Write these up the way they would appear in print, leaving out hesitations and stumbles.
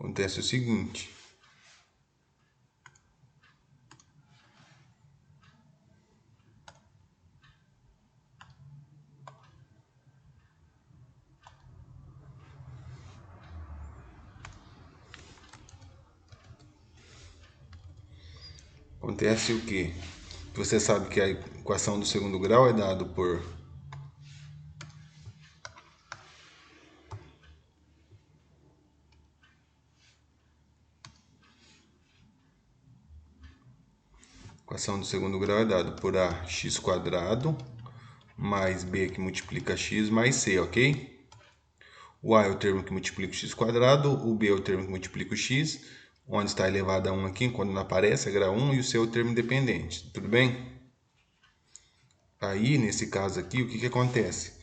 Acontece o seguinte. Acontece o quê? Você sabe que a equação do segundo grau é dado por equação do segundo grau é dado por ax quadrado mais b que multiplica x mais c, ok? O a é o termo que multiplica o x quadrado, o b é o termo que multiplica o x, onde está elevado a 1 aqui, quando não aparece, é grau 1, e o c é o termo independente, tudo bem? Aí, nesse caso aqui, o que acontece?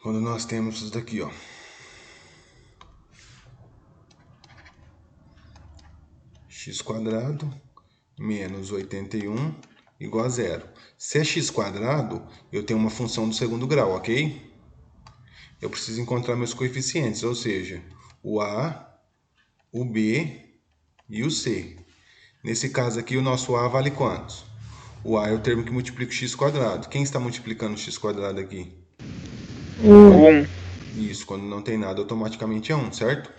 Quando nós temos isso daqui, ó. X quadrado menos 81 igual a zero. Se é x quadrado, eu tenho uma função do segundo grau, ok? Eu preciso encontrar meus coeficientes, ou seja, o a, o b e o c. Nesse caso aqui, o nosso a vale quantos? O a é o termo que multiplica o x quadrado. Quem está multiplicando o x quadrado aqui? 1. Isso, quando não tem nada, automaticamente é 1, certo?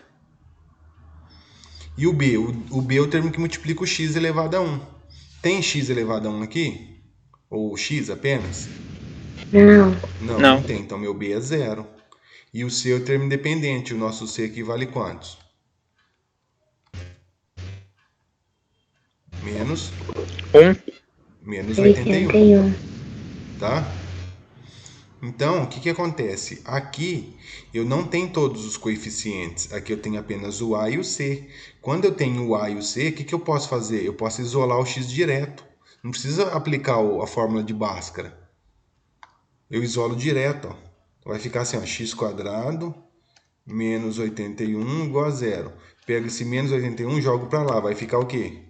E o b? O b é o termo que multiplica o x elevado a 1. Tem x elevado a 1 aqui? Ou x apenas? Não tem. Então, meu b é zero. E o c é o termo independente. O nosso c aqui vale quantos? Menos 81. Tá? Então, o que acontece? Aqui eu não tenho todos os coeficientes. Aqui eu tenho apenas o a e o c. Quando eu tenho o a e o c, o que eu posso fazer? Eu posso isolar o x direto. Não precisa aplicar a fórmula de Bhaskara. Eu isolo direto. Ó. Vai ficar assim, ó, x quadrado menos 81 igual a zero. Pego esse menos 81 e jogo para lá. Vai ficar o quê?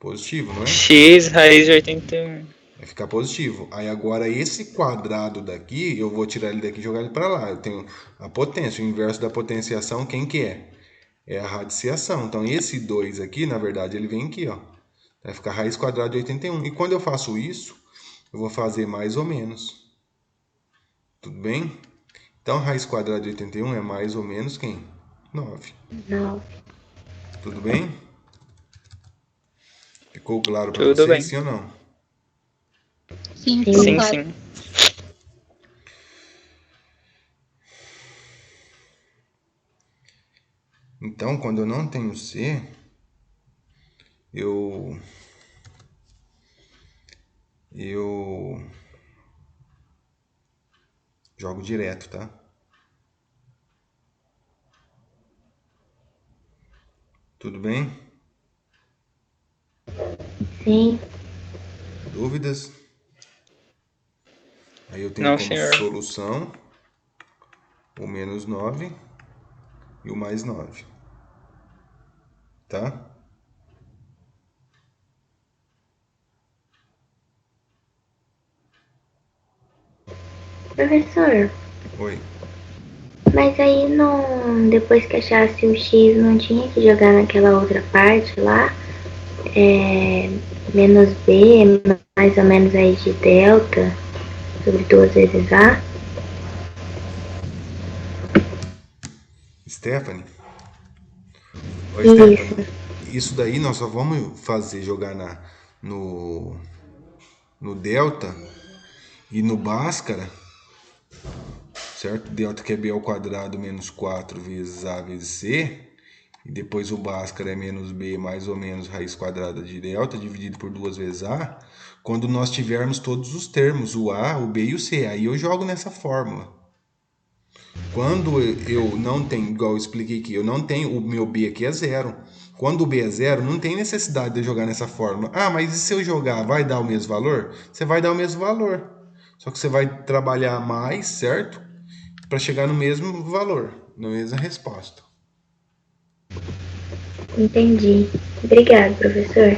Positivo, não é? X raiz de 81. Vai ficar positivo. Aí agora esse quadrado daqui, eu vou tirar ele daqui e jogar ele para lá. Eu tenho a potência, o inverso da potenciação, quem que é? É a radiciação. Então esse 2 aqui, na verdade, ele vem aqui, ó. Vai ficar raiz quadrada de 81. E quando eu faço isso, eu vou fazer mais ou menos. Tudo bem? Então raiz quadrada de 81 é mais ou menos quem? 9. Tudo bem? Ficou claro para Tudo vocês, bem. sim ou não? Sim, ficou Sim, claro. sim. Então, quando eu não tenho C, eu jogo direto, tá? Tudo bem? Sim. Dúvidas? Aí eu tenho Não, como senhor. solução o menos 9 e o mais 9. Tá? Professor, Oi. mas aí não, depois que achasse o X, não tinha que jogar naquela outra parte lá? Menos B, mais ou menos aí de delta, sobre 2 vezes A? Stephanie? Oi, Isso. Stephanie. Isso daí nós só vamos fazer jogar no, no delta e no Bhaskara, certo? Delta que é b ao quadrado menos 4 vezes a vezes c. E depois o Bhaskara é menos b mais ou menos raiz quadrada de delta dividido por 2 vezes a. Quando nós tivermos todos os termos, o a, o b e o c. Aí eu jogo nessa fórmula. Quando eu não tenho, igual eu expliquei aqui, eu não tenho, o meu b aqui é zero. Quando o b é zero, não tem necessidade de eu jogar nessa fórmula. Ah, mas e se eu jogar, vai dar o mesmo valor? Você vai dar o mesmo valor. Só que você vai trabalhar mais, certo? Para chegar no mesmo valor, na mesma resposta. Entendi. Obrigado, professor.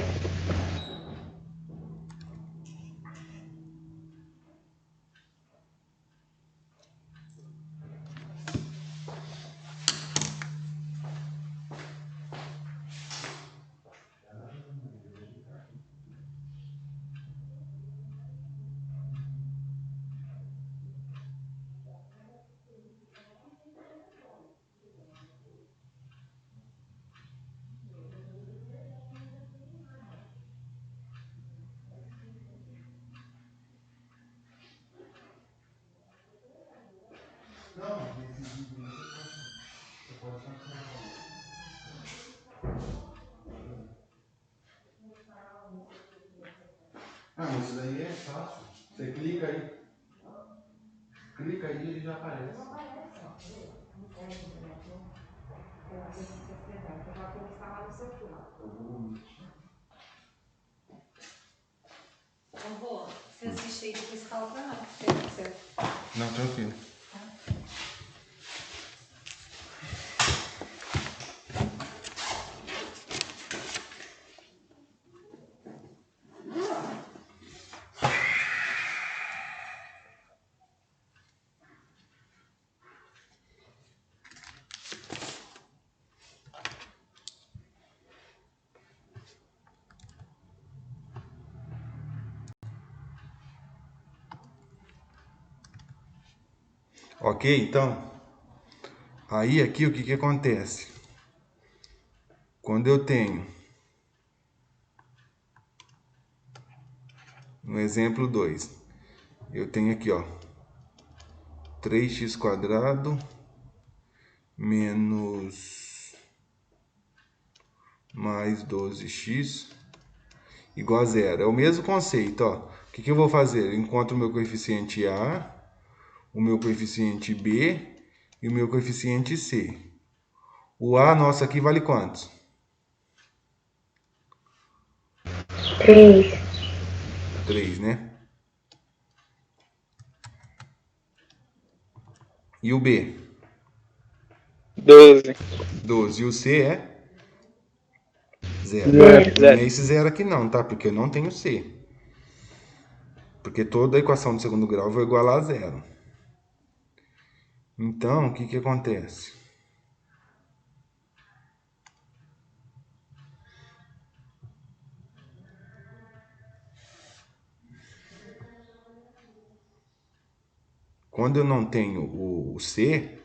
isso daí é fácil. Você clica aí. Clica aí e ele já aparece. Você assiste aí depois fala pra nós. Não, tranquilo. Ok, então, aí aqui o que acontece? Quando eu tenho, no exemplo 2, eu tenho aqui, ó, 3x² menos mais 12x igual a zero. É o mesmo conceito, ó. O que eu vou fazer? Eu encontro o meu coeficiente A, o meu coeficiente B e o meu coeficiente C. O A nosso aqui vale quantos? 3. 3, né? E o B? 12. 12. E o C é? 0. 0. Não é 0. esse zero aqui não, tá? Porque eu não tenho C. Porque toda a equação de segundo grau eu vou igualar a zero. Então, o que acontece? Quando eu não tenho o C,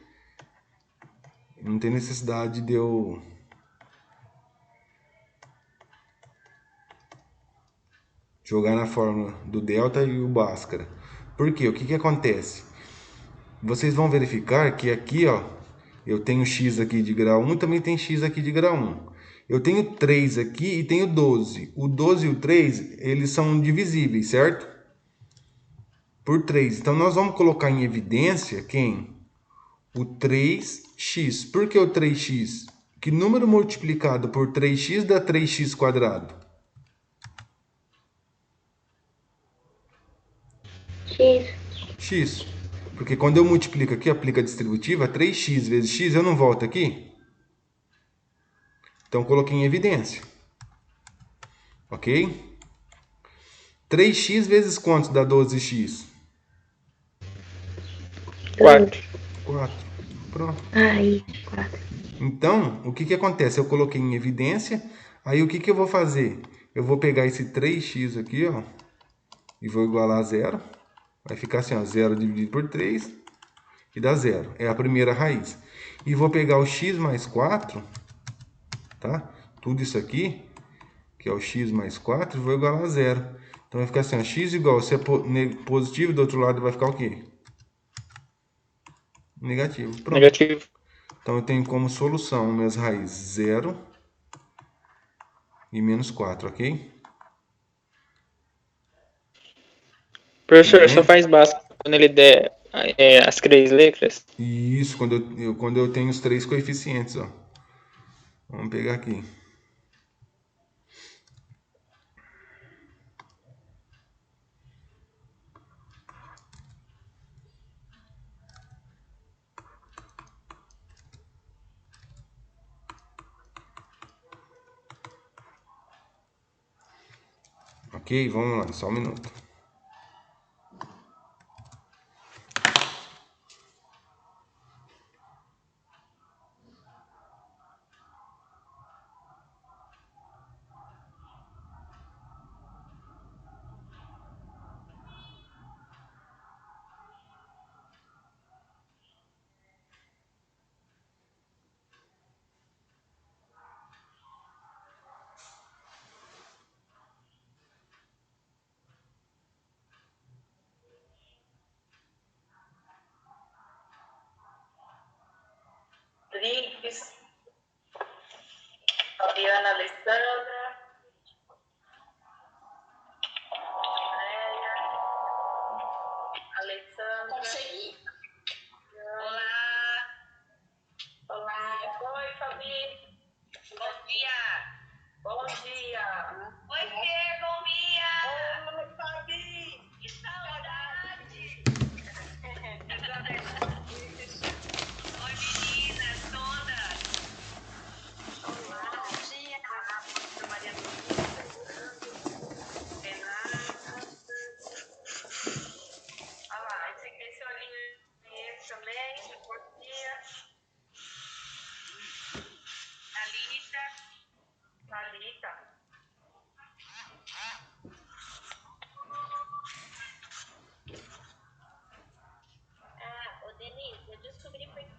não tem necessidade de eu jogar na fórmula do delta e o Bhaskara. Por quê? O que acontece? Vocês vão verificar que aqui, ó, eu tenho x aqui de grau 1, também tem x aqui de grau 1. Eu tenho 3 aqui e tenho 12. O 12 e o 3, eles são divisíveis, certo? Por 3. Então, nós vamos colocar em evidência quem? O 3x. Por que o 3x? Que número multiplicado por 3x dá 3x²? X. X. Porque quando eu multiplico aqui, aplica a distributiva, 3x vezes x, eu não volto aqui? Então, coloquei em evidência. Ok? 3x vezes quanto dá 12x? 12. 4. 4. Pronto. Aí, 4. Então, o que acontece? Eu coloquei em evidência, aí o que eu vou fazer? Eu vou pegar esse 3x aqui, ó, e vou igualar a zero. Vai ficar assim, ó, 0 dividido por 3 e dá zero. É a primeira raiz. E vou pegar o x mais 4, tá? Tudo isso aqui, que é o x mais 4, e vou igualar a zero. Então vai ficar assim, ó, x igual, se é positivo, do outro lado vai ficar o quê? Negativo. Pronto. Negativo. Então eu tenho como solução minhas raízes 0 e menos 4, ok? Tudo Professor, só bem? faz básico quando ele der as 3 letras. E isso quando eu tenho os três coeficientes, ó. Vamos pegar aqui. Ok? Vamos lá, só um minuto. Rodrigues, Fabiana Alessandra, Fabi. Bom dia. Bom dia. Oi, Fer, bom dia. Oi, Fabi. Que saudade. Oi, meninas todas. Olá, bom dia. Maria Renata. Olha lá, esse olhinho também. Bom dia. Thalita. Ah, ô Denise, eu descobri porque...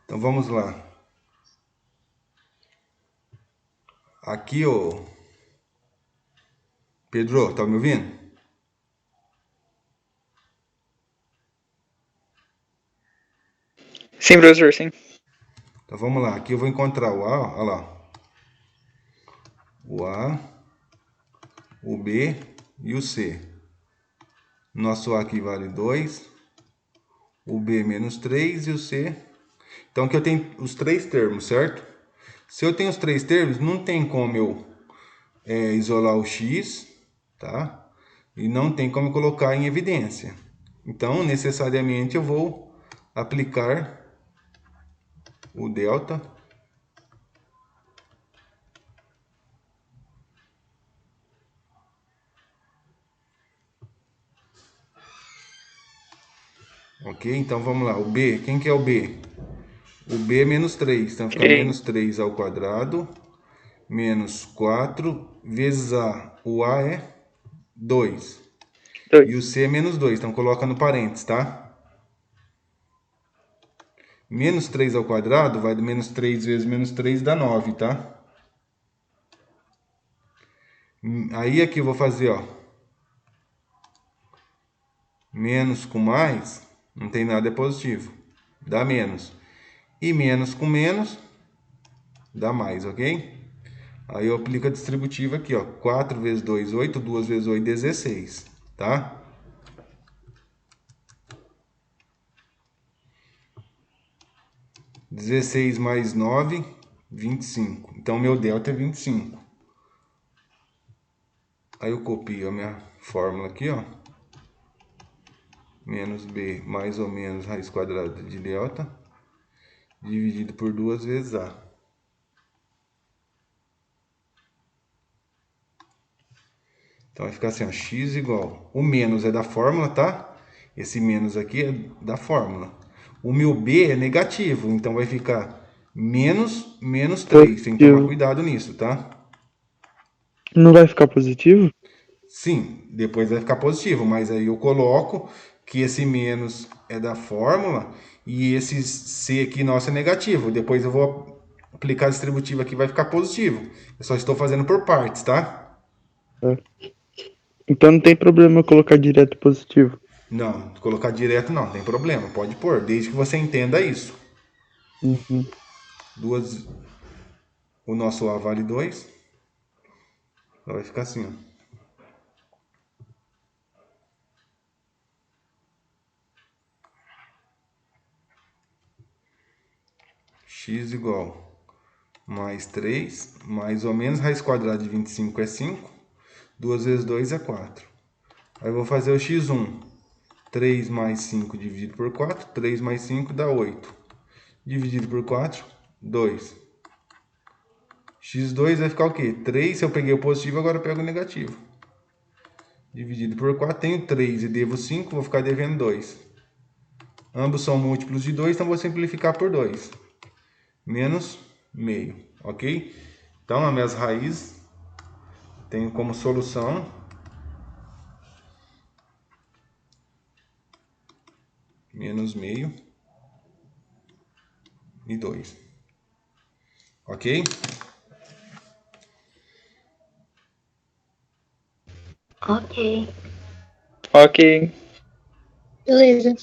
Então vamos lá. Aqui, ô Pedro, tá me ouvindo? Sim, professor, sim. Então vamos lá. Aqui eu vou encontrar o A, olha lá. O A, o B e o C. Nosso A aqui vale 2, o B menos 3 e o C. Então aqui eu tenho os três termos, certo? Se eu tenho os três termos, não tem como eu isolar o X, tá? E não tem como eu colocar em evidência. Então, necessariamente, eu vou aplicar o delta ok? Então, vamos lá. O B, quem que é o B? O B é menos 3. Então, fica menos 3 ao quadrado, menos 4 vezes A. O A é 2. E o 2. C é menos 2. Então, coloca no parênteses, tá? Menos 3 ao quadrado vai do menos 3 vezes menos 3 dá 9, tá? Aí aqui eu vou fazer, ó. Menos com mais, não tem nada, é positivo. Dá menos. E menos com menos, dá mais, ok? Aí eu aplico a distributiva aqui, ó. 4 vezes 2, 8. 2 vezes 8, 16, tá? Dezesseis mais 9, 25. Então, meu delta é 25. Aí eu copio a minha fórmula aqui, ó. Menos B mais ou menos raiz quadrada de delta, dividido por 2 vezes A. Então vai ficar assim, ó, x igual... O menos é da fórmula, tá? Esse menos aqui é da fórmula. O meu B é negativo, então vai ficar menos 3. Tem que tomar cuidado nisso, tá? Não vai ficar positivo? Sim, depois vai ficar positivo, mas aí eu coloco que esse menos é da fórmula e esse C aqui nosso é negativo. Depois eu vou aplicar a distributiva aqui, vai ficar positivo. Eu só estou fazendo por partes, tá? É. Então não tem problema eu colocar direto positivo. Não, colocar direto não, tem problema. Pode pôr, desde que você entenda isso. Uhum. O nosso A vale 2. Então vai ficar assim, ó. X igual mais 3, mais ou menos raiz quadrada de 25 é 5. 2 vezes 2 é 4. Aí eu vou fazer o x1. 3 mais 5 dividido por 4. 3 mais 5 dá 8. Dividido por 4, 2. X2 vai ficar o quê? 3, se eu peguei o positivo, agora eu pego o negativo. Dividido por 4, tenho 3 e devo 5, vou ficar devendo 2. Ambos são múltiplos de 2, então vou simplificar por 2. Menos meio, ok? Então, as minhas raízes tenho como solução menos meio e 2. Ok? Ok. Ok. Beleza.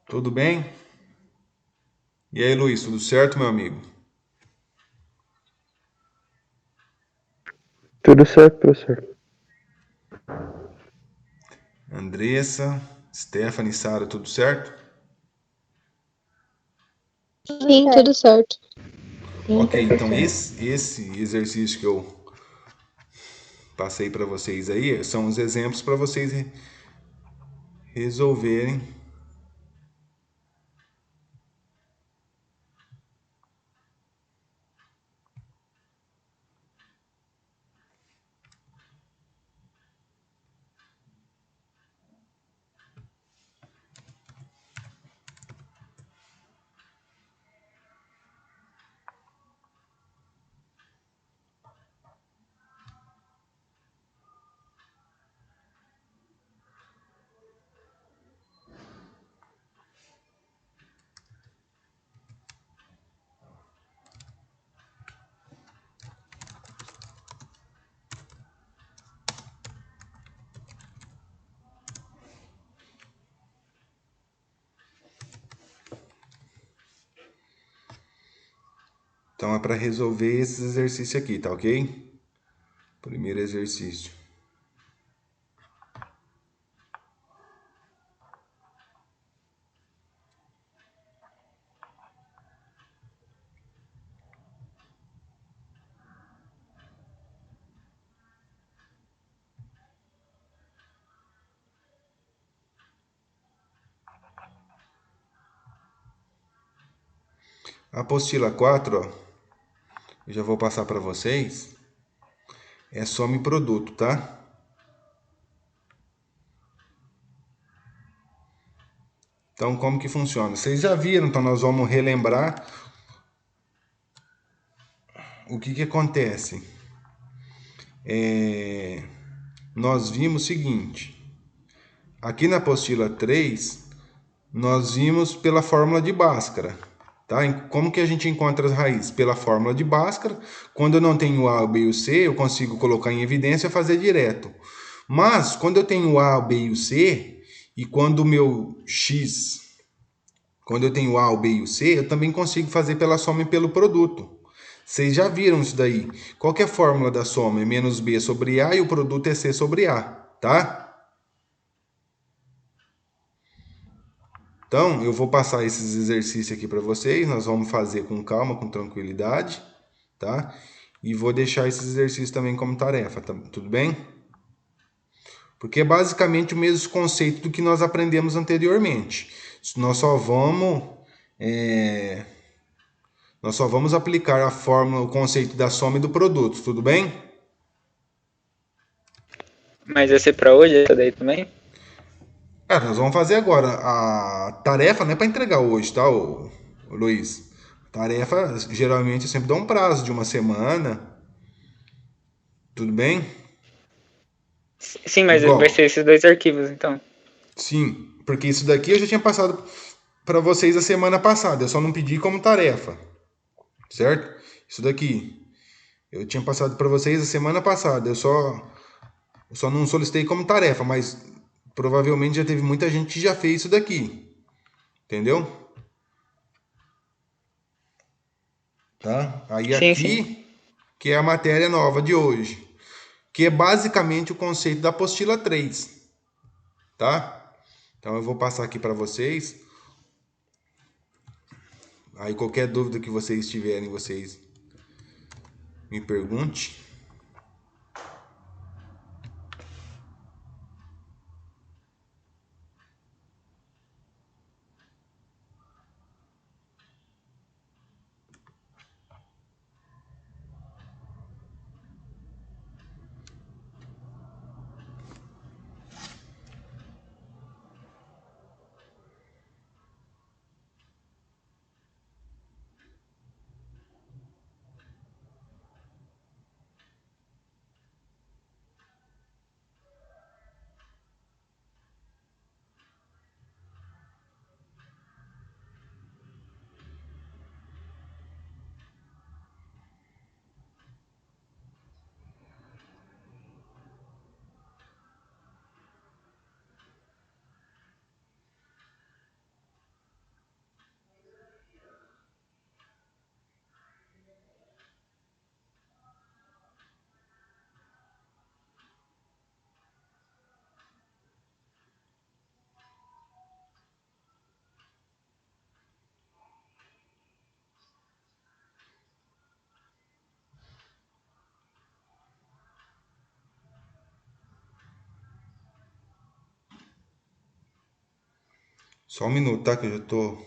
Tudo bem? E aí, Luiz, tudo certo, meu amigo? Tudo certo, professor. Andressa, Stephanie, Sara, tudo certo? Sim, tudo certo. Sim, Ok, então professor. esse exercício que eu passei para vocês aí são os exemplos para vocês resolverem. Então é para resolver esses exercícios aqui, tá ok? Primeiro exercício. A apostila 4, ó, eu já vou passar para vocês. É some produto, tá? Então, como que funciona? Vocês já viram, então nós vamos relembrar o que que acontece. Nós vimos o seguinte, aqui na apostila 3, nós vimos pela fórmula de Bhaskara, tá? Como que a gente encontra as raízes? Pela fórmula de Bhaskara. Quando eu não tenho o A, o B e o C, eu consigo colocar em evidência e fazer direto. Mas, quando eu tenho o A, o B e o C, e quando o meu X, quando eu tenho o A, o B e o C, eu também consigo fazer pela soma e pelo produto. Vocês já viram isso daí. Qual que é a fórmula da soma? É menos B sobre A e o produto é C sobre A, tá? Então, eu vou passar esses exercícios aqui para vocês, nós vamos fazer com calma, com tranquilidade, tá? E vou deixar esses exercícios também como tarefa, tá? Tudo bem? Porque é basicamente o mesmo conceito do que nós aprendemos anteriormente. Nós só vamos, é, nós só vamos aplicar a fórmula, o conceito da soma e do produto, tudo bem? Mas vai ser pra hoje essa daí também? Nós vamos fazer agora. A tarefa não é para entregar hoje, tá, ô Luiz? Tarefa, geralmente, eu sempre dou um prazo de uma semana. Tudo bem? Sim, mas vai ser Igual. esses dois arquivos, então. Sim, porque isso daqui eu já tinha passado para vocês a semana passada. Eu só não pedi como tarefa, certo? Isso daqui eu tinha passado para vocês a semana passada. Eu só não solicitei como tarefa, mas provavelmente já teve muita gente que já fez isso daqui. Entendeu? Tá? Aí Sim, sim. aqui que é a matéria nova de hoje, que é basicamente o conceito da apostila 3, tá? Então eu vou passar aqui para vocês. Aí qualquer dúvida que vocês tiverem, vocês me pergunte. Só um minuto, tá? Que eu já tô...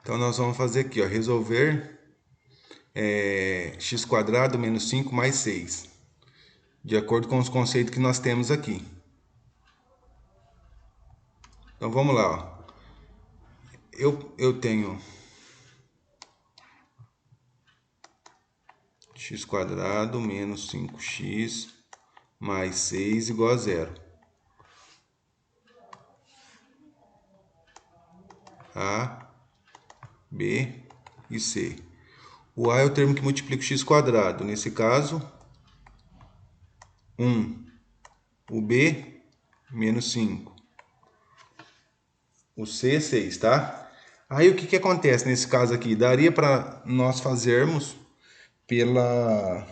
Então, nós vamos fazer aqui, ó, resolver x² menos 5 mais 6, de acordo com os conceitos que nós temos aqui. Então, vamos lá, ó. Eu tenho x² menos 5x mais 6 igual a 0. A, B e C. O A é o termo que multiplica o x². Nesse caso, 1. O B, menos 5. O C, 6, tá? Aí o que acontece nesse caso aqui? Daria para nós fazermos pelo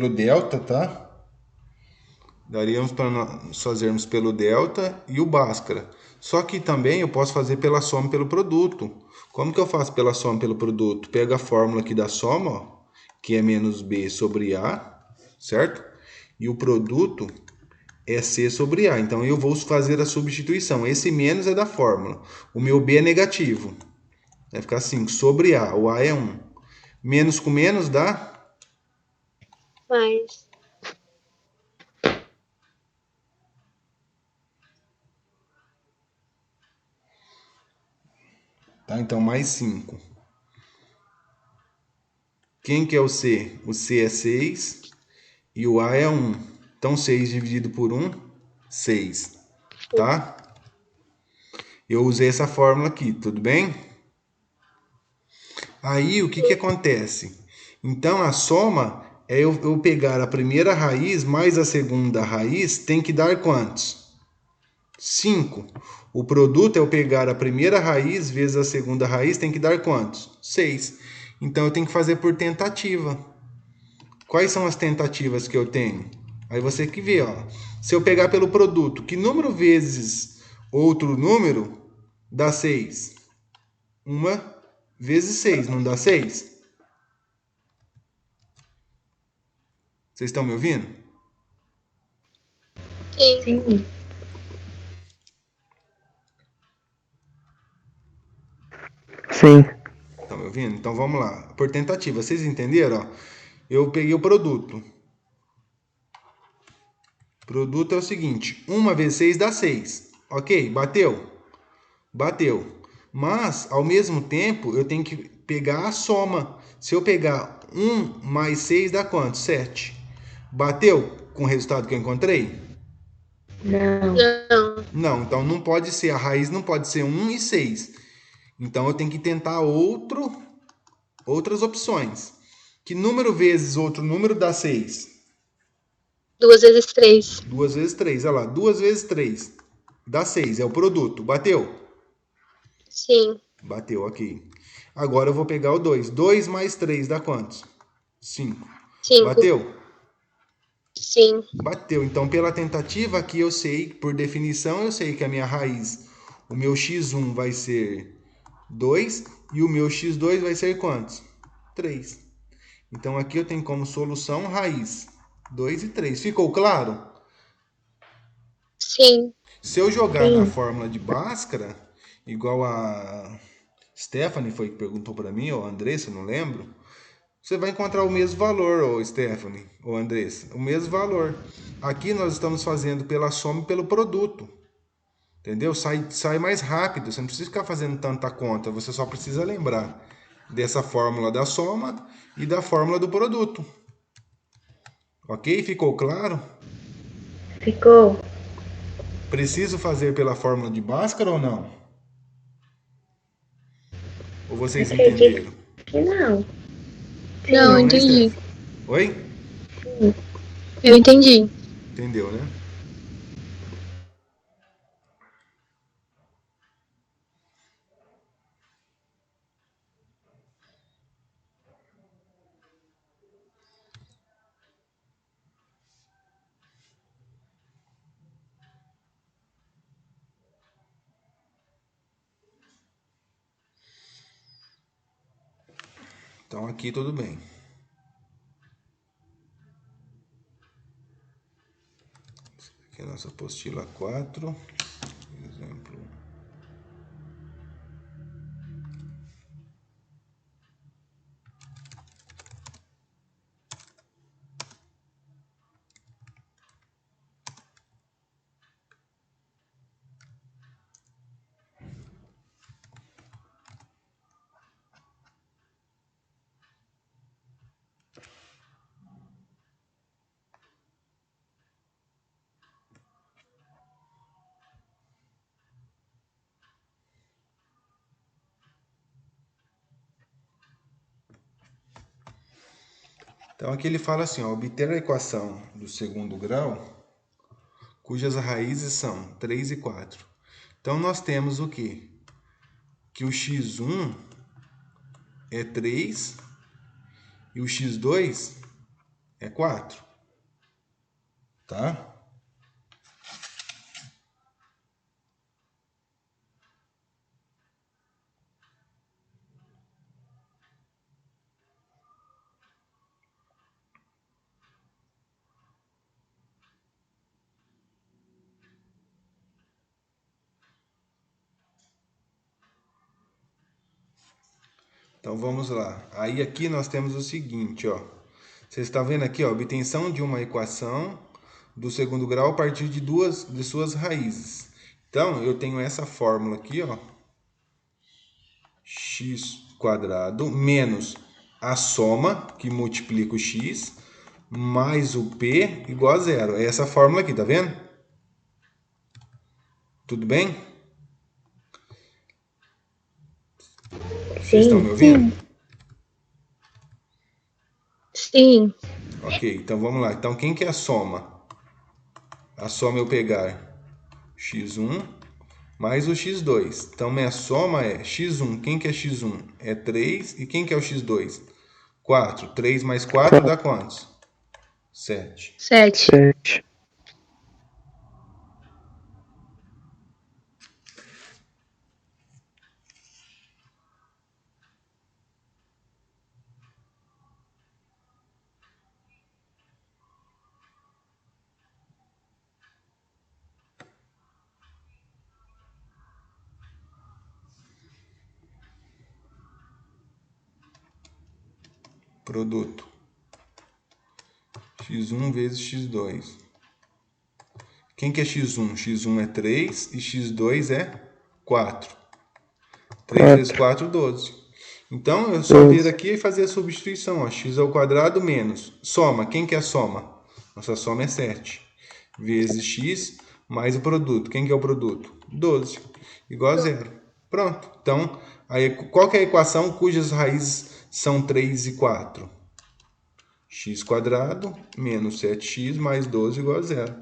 delta, tá? Daríamos para nós fazermos pelo delta e o Bhaskara. Só que também eu posso fazer pela soma e pelo produto. Como que eu faço pela soma e pelo produto? Pego a fórmula aqui da soma, ó, que é menos B sobre A, certo? E o produto é C sobre A. Então eu vou fazer a substituição. Esse menos é da fórmula. O meu B é negativo. Vai ficar 5 sobre A. O A é 1. Menos com menos dá... Mais. Tá? Então, mais 5. Quem que é o C? O C é 6 e o A é 1. Então, 6 dividido por 1, 6. Tá? Eu usei essa fórmula aqui, tudo bem? Aí, o que acontece? Então, a soma é eu pegar a primeira raiz mais a segunda raiz, tem que dar quantos? 5. O produto é eu pegar a primeira raiz vezes a segunda raiz, tem que dar quantos? 6. Então, eu tenho que fazer por tentativa. Quais são as tentativas que eu tenho? Aí você que vê, ó. Se eu pegar pelo produto, que número vezes outro número dá 6? 1 vezes 6, não dá 6? Vocês estão me ouvindo? Sim. Sim. Sim. Estão me ouvindo? Então vamos lá. Por tentativa, vocês entenderam? Ó, eu peguei o produto. Produto é o seguinte: 1 vezes 6 dá 6. Ok? Bateu? Bateu. Mas, ao mesmo tempo, eu tenho que pegar a soma. Se eu pegar 1 mais 6 dá quanto? 7. Bateu com o resultado que eu encontrei? Não. Não. Não, então não pode ser, a raiz não pode ser 1 e 6. Então eu tenho que tentar outras opções. Que número vezes outro número dá 6? 2 vezes 3. 2 vezes 3, olha lá, 2 vezes 3 dá 6, é o produto. Bateu? Sim. Bateu, ok. Agora eu vou pegar o 2. 2 mais 3 dá quantos? 5. 5. Bateu? Sim. Bateu. Então, pela tentativa aqui, eu sei, por definição, eu sei que a minha raiz, o meu x1 vai ser 2 e o meu x2 vai ser quantos? 3. Então, aqui eu tenho como solução raiz 2 e 3. Ficou claro? Sim. Se eu jogar na fórmula de Bhaskara, igual a Stephanie foi que perguntou para mim, ou a Andressa, não lembro, você vai encontrar o mesmo valor, ou Stephanie, ou Andressa, o mesmo valor. Aqui nós estamos fazendo pela soma e pelo produto. Entendeu? Sai mais rápido, você não precisa ficar fazendo tanta conta, você só precisa lembrar dessa fórmula da soma e da fórmula do produto. Ok? Ficou claro? Ficou? Preciso fazer pela fórmula de Bhaskara ou não? Ou vocês Acredito entenderam? que não. Não, Não, Sim, né, entendi. Steph? Oi? sim. Eu entendi. Entendeu, né? Então aqui tudo bem. Aqui é a nossa apostila 4. Exemplo. Então aqui ele fala assim, ó, obter a equação do segundo grau, cujas raízes são 3 e 4. Então nós temos o quê? Que o x1 é 3 e o x2 é 4, tá? Então vamos lá. Aí aqui nós temos o seguinte, ó. Você está vendo aqui, ó, obtenção de uma equação do segundo grau a partir de duas de suas raízes. Então eu tenho essa fórmula aqui, ó, x quadrado menos a soma que multiplica o x mais o p igual a zero. É essa fórmula aqui, tá vendo? Tudo bem? Vocês estão me Sim. ouvindo? Sim. Ok, então vamos lá. Então quem que é a soma? A soma é eu pegar x1 mais o x2. Então minha soma é x1. Quem que é x1? É 3. E quem que é o x2? 4. 3 mais 4 dá quantos? 7. 7. 7. Produto. x1 vezes x2. Quem que é x1? x1 é 3 e x2 é 4. 3 vezes 4. 4, 12. Então, eu só vir 12. aqui e fazer a substituição. Ó. X ao quadrado menos. Soma. Quem que é a soma? Nossa soma é 7. Vezes x mais o produto. Quem que é o produto? 12. Igual a zero. Pronto. Então, aí, qual que é a equação cujas raízes são 3 e 4? X quadrado menos 7x mais 12 igual a zero.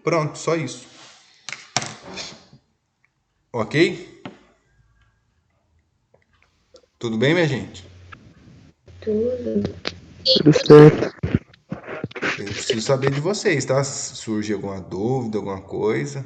Pronto, só isso. Ok? Tudo bem, minha gente? Tudo. Tudo certo. Eu preciso saber de vocês, tá? Se surge alguma dúvida, alguma coisa.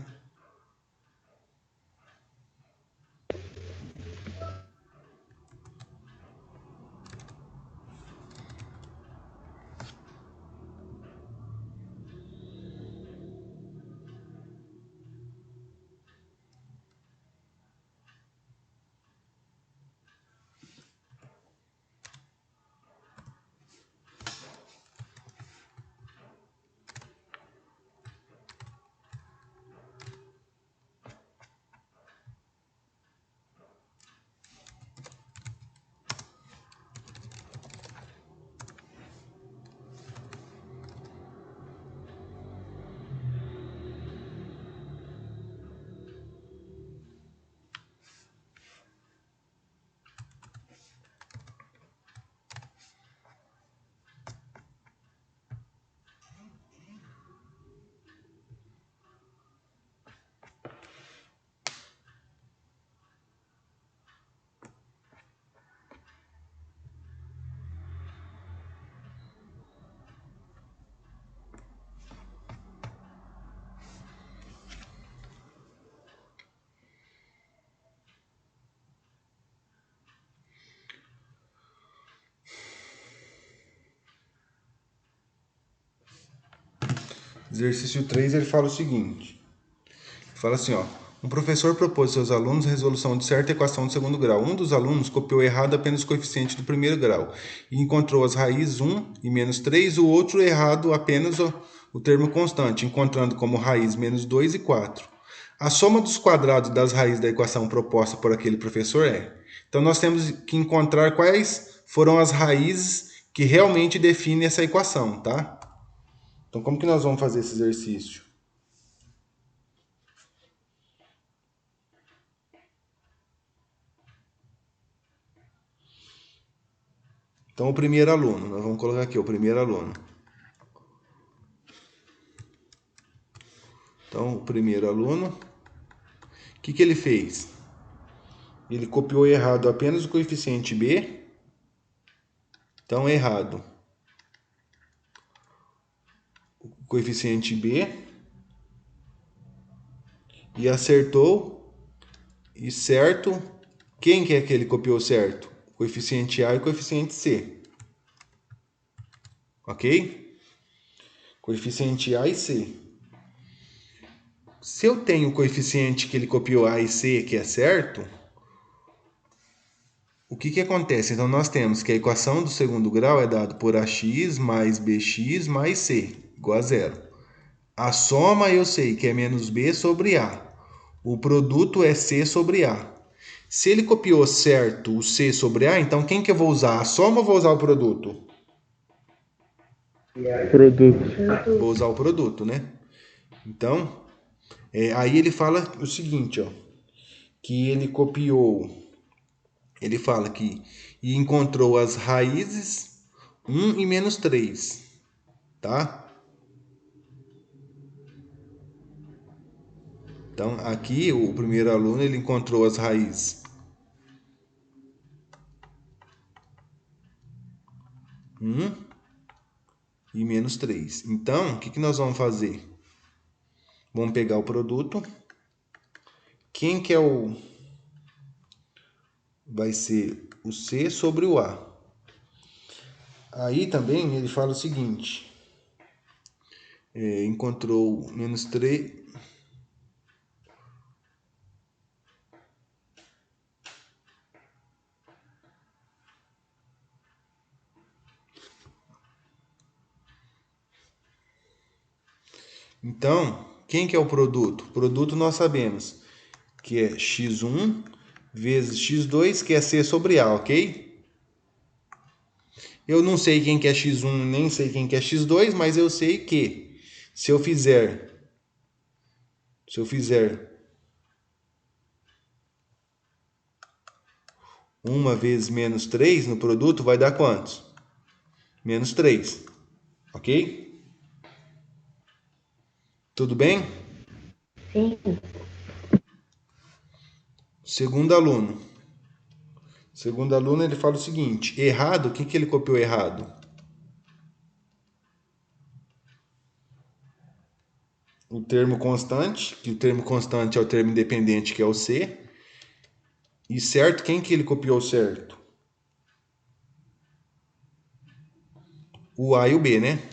Exercício 3, ele fala o seguinte. Ele fala assim, ó. Um professor propôs aos seus alunos a resolução de certa equação de segundo grau. Um dos alunos copiou errado apenas o coeficiente do primeiro grau e encontrou as raízes 1 e menos 3, o outro errado apenas o termo constante, encontrando como raiz menos 2 e 4. A soma dos quadrados das raízes da equação proposta por aquele professor é... Então, nós temos que encontrar quais foram as raízes que realmente definem essa equação, tá? Então, como que nós vamos fazer esse exercício? Então, o primeiro aluno, nós vamos colocar aqui, o primeiro aluno. Então, o primeiro aluno, o que ele fez? Ele copiou errado apenas o coeficiente b. Então, errado o coeficiente b e acertou. E certo, quem que é que ele copiou certo? O coeficiente a e o coeficiente c. Ok? Coeficiente a e c. Se eu tenho o coeficiente que ele copiou a e c que é certo, o que acontece? Então, nós temos que a equação do segundo grau é dada por ax mais bx mais c, igual a zero. A soma eu sei que é menos b sobre a. O produto é c sobre a. Se ele copiou certo o c sobre a, então quem que eu vou usar? A soma ou vou usar o produto? Produto. Vou usar o produto, né? Então, aí ele fala o seguinte, ó, que ele copiou, ele fala que e encontrou as raízes 1 e menos 3, tá? Então, aqui o primeiro aluno ele encontrou as raízes 1 e menos 3. Então, o que nós vamos fazer? Vamos pegar o produto. Quem que é o... vai ser o C sobre o A. Aí também ele fala o seguinte. Encontrou menos 3... Então, quem que é o produto? O produto nós sabemos que é x1 vezes x2, que é C sobre A, ok? Eu não sei quem que é x1, nem sei quem que é x2, mas eu sei que se eu fizer 1 vezes menos 3 no produto, vai dar quantos? Menos 3, ok? Tudo bem? Sim. Segundo aluno. Segundo aluno, ele fala o seguinte. Errado, o que ele copiou errado? O termo constante, que o termo constante é o termo independente, que é o C. E certo, quem que ele copiou certo? O A e o B, né?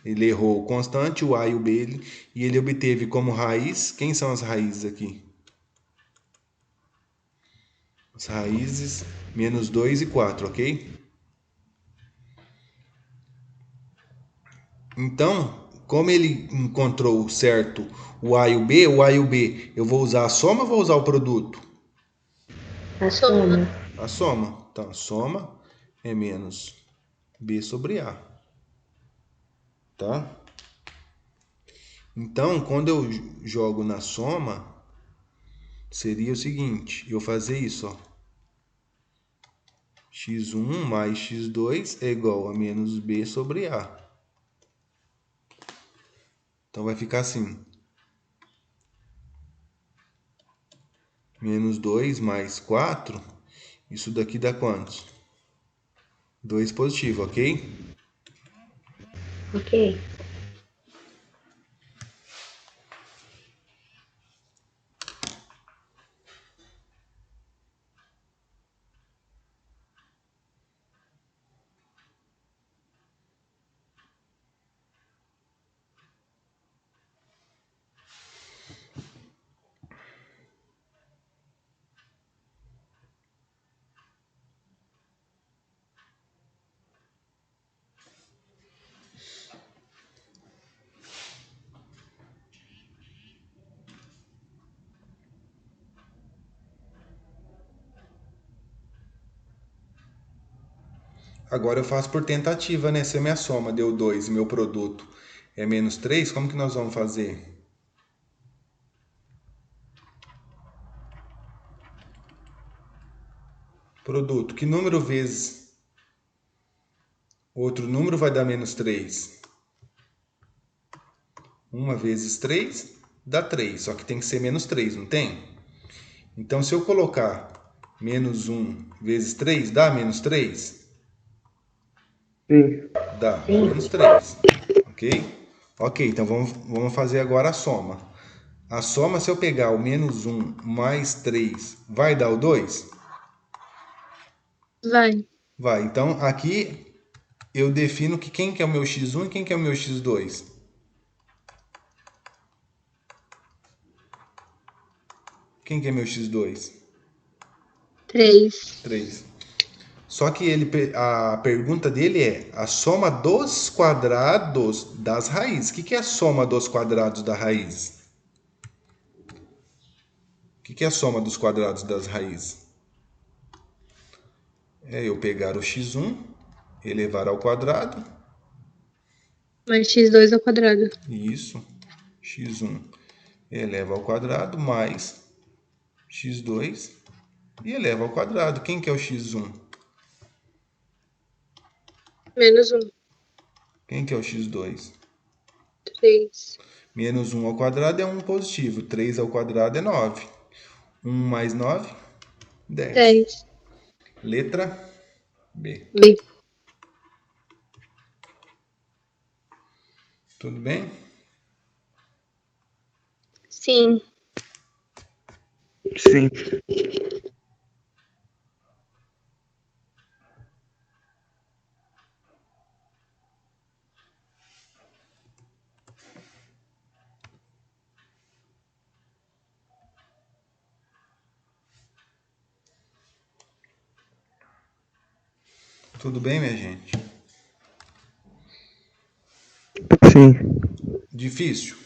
Ele errou o constante, o A e o B, e ele obteve como raiz... Quem são as raízes aqui? As raízes menos 2 e 4, ok? Então, como ele encontrou certo o A e o B, eu vou usar a soma ou vou usar o produto? A soma. A soma. Então, a soma é menos B sobre A. Tá? Então, quando eu jogo na soma, seria o seguinte, eu fazer isso, ó. x1 mais x2 é igual a menos B sobre A. Então, vai ficar assim. Menos 2 mais 4, isso daqui dá quantos? 2 positivo, ok? Ok. Agora eu faço por tentativa, né? Se a minha soma deu 2 e meu produto é menos 3, como que nós vamos fazer? Produto, que número vezes outro número vai dar menos 3? 1 vezes 3 dá 3, só que tem que ser menos 3, não tem? Então, se eu colocar menos 1 vezes 3, dá menos 3? Sim. Dá Sim. menos 3, ok? Ok, então vamos fazer agora a soma. A soma, se eu pegar o menos 1 mais 3, vai dar o 2? Vai. Vai. Então, aqui eu defino que quem que é o meu x1 e quem que é o meu x2. Quem que é meu x2? 3. 3. Só que a pergunta dele é a soma dos quadrados das raízes. O que é a soma dos quadrados da raiz? O que é a soma dos quadrados das raízes? É eu pegar o x1, elevar ao quadrado. Mais x2 ao quadrado. Isso. x1 eleva ao quadrado mais x2 e eleva ao quadrado. Quem que é o x1? Menos 1. Quem que é o x2? 3. Menos 1 ao quadrado é 1 positivo. 3 ao quadrado é 9. 1 mais 9, 10. 10. Letra B. B. Tudo bem? Sim. Sim. Tudo bem, minha gente? Sim. Difícil?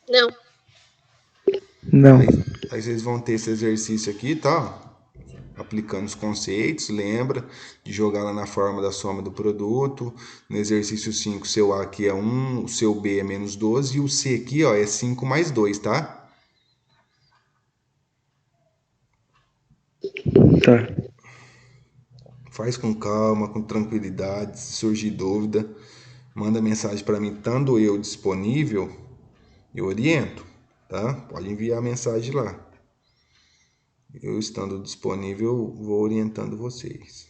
Não. Não. Aí vocês vão ter esse exercício aqui, tá? Aplicando os conceitos, lembra de jogar lá na forma da soma do produto. No exercício 5, seu A aqui é 1, o seu B é menos 12 e o C aqui, ó, é 5 mais 2, tá? Tá. Faz com calma, com tranquilidade. Se surgir dúvida, manda mensagem para mim, estando eu disponível, eu oriento, tá? Pode enviar a mensagem lá. Eu estando disponível, vou orientando vocês.